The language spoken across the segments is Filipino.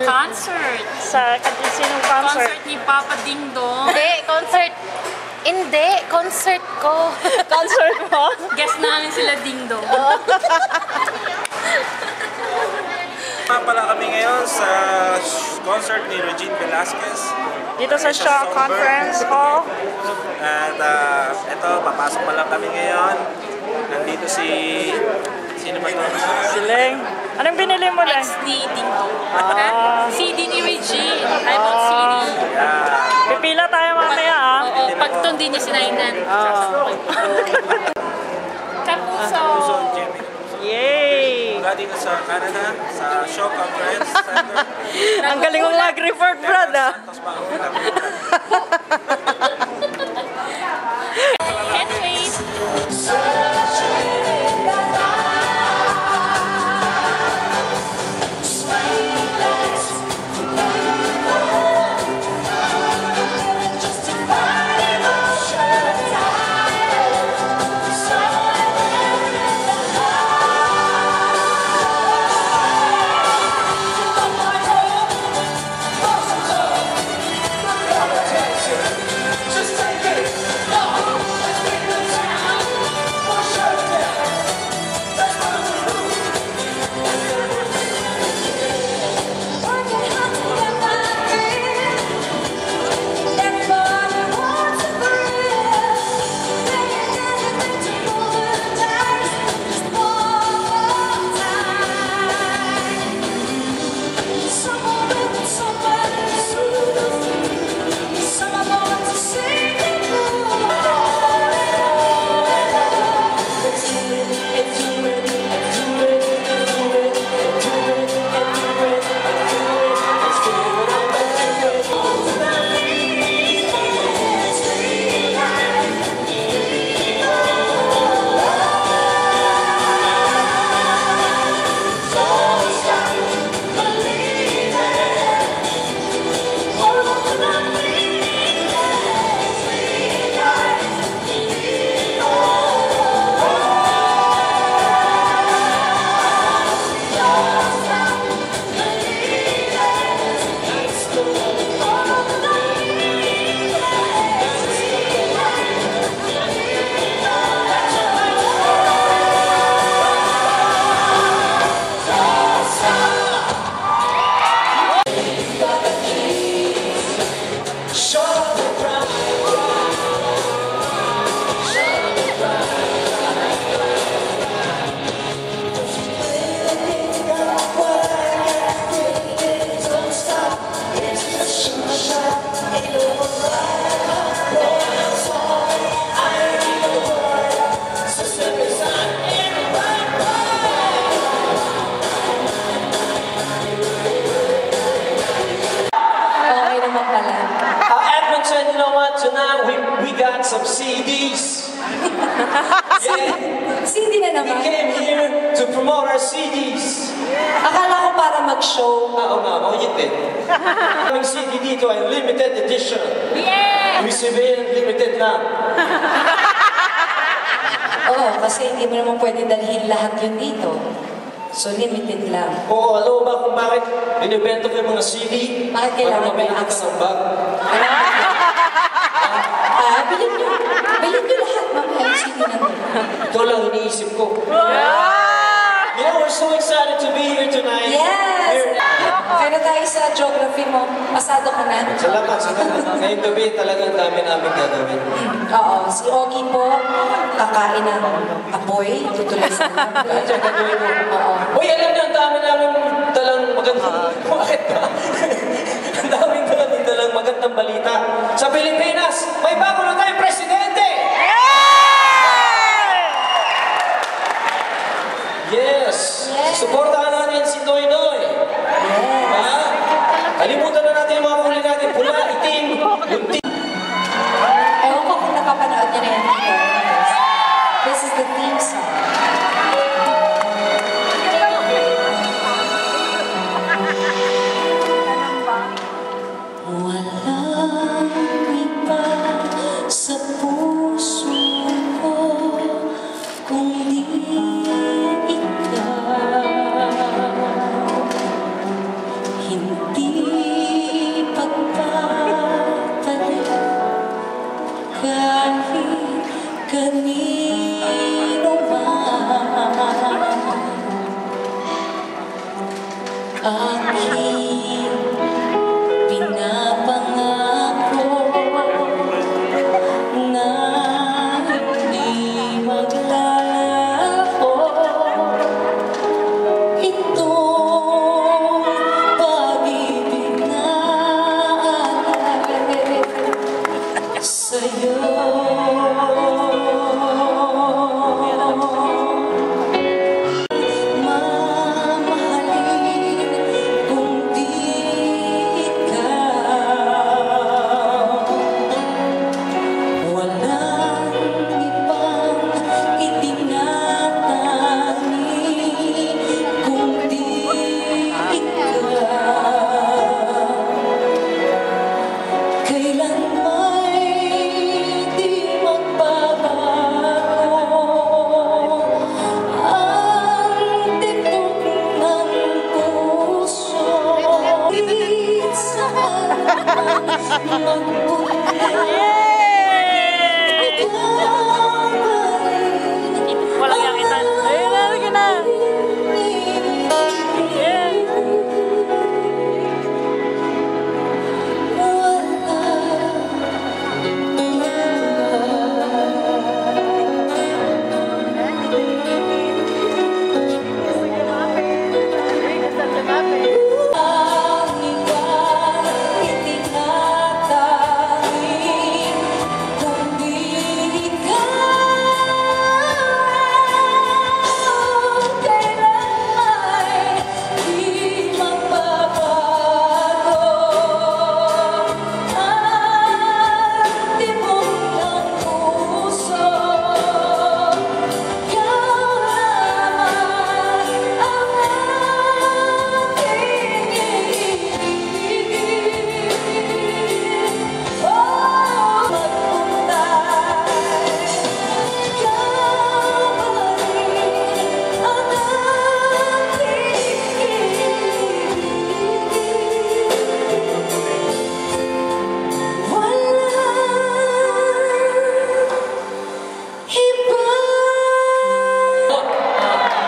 Concert. Sa sinong concert? Concert ni Papa Ding Dong. Hindi, concert ko. Concert mo? Guest namin sila Ding Dong. Pala kami ngayon sa concert ni Regine Velasquez. Dito sa Shaw Conference Hall. At ito, papasok pa lang kami ngayon. Nandito sino ba ito? Si Leng. Anong binili mo, Leng? Ex ni Ding Dong. CD ni Regine. I bought CD. Yeah. Pipila tayo mamaya, ah. Oo, pagtun din niya sinainan. Kapuso. Yay! Mula dito sa Canada, sa Shaw Conference Center. Ang galing mong mag-report, Brad, ah. Santos Bacoor. Anyways. Edmonton, you know what? Tonight we got some CDs. Yeah. CD na We naman. came here to promote our CDs. Akala ko para mag-show. Oo nga, yun din. Aming CD dito ay limited edition. Yeah! Ibig sabihin, limited lang. Oo, kasi hindi mo naman pwede dalhin lahat yun dito. So, limited lang. Oo, alam mo ba kung bakit binibenta ko yung mga CD? Bakit kailangan para mabili may ka access? ng bag? Bilhin nyo lahat, mamaya yung CD natin. Ito lang iniisip ko. You know, we're so excited to be here tonight. Yes! Here. Pero tayo sa geography mo, pasado ka na. Salamat. Ngayong gabi talagang dami namin gagawin. Oo, si Ogie po, kakain ng apoy, tutuloy sa namin. Diyan gagawin mo. Oo. Uy, alam niyo, ang dami namin dalang magandang... Bakit ba? Ang daming dalang magandang balita. Sa Pilipinas, may bago na tayong presidente! Yes! Suportahan natin si Noy Noy. Ha? Kalimutan na natin yung mga kulay natin. Pula, itim, bunti. Ewan ko kung nakapanood niyo na yung video. This is the theme song. Walang iba sa puso ko kundi ikaw. Hindi aking pinapangako na hindi maglalaho. Itong pag-ibig na alay sa'yo. Walang yakitan. Ayun na, sige na. Yeah.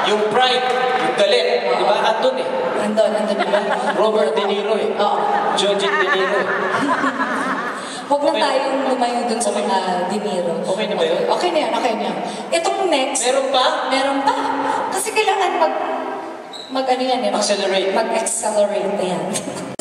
Yung pride, yung galit, di ba? Andun eh. Andun naman. Robert De Niro eh. Oo. Georgette De Niro eh. Huwag na tayong lumayo dun sa mga De Niro. Okay na ba yun? Okay na yan, okay na yan. Itong next. Meron pa? Meron pa. Kasi kailangan mag ano yan eh. Accelerate. Mag-accelerate. Ayan.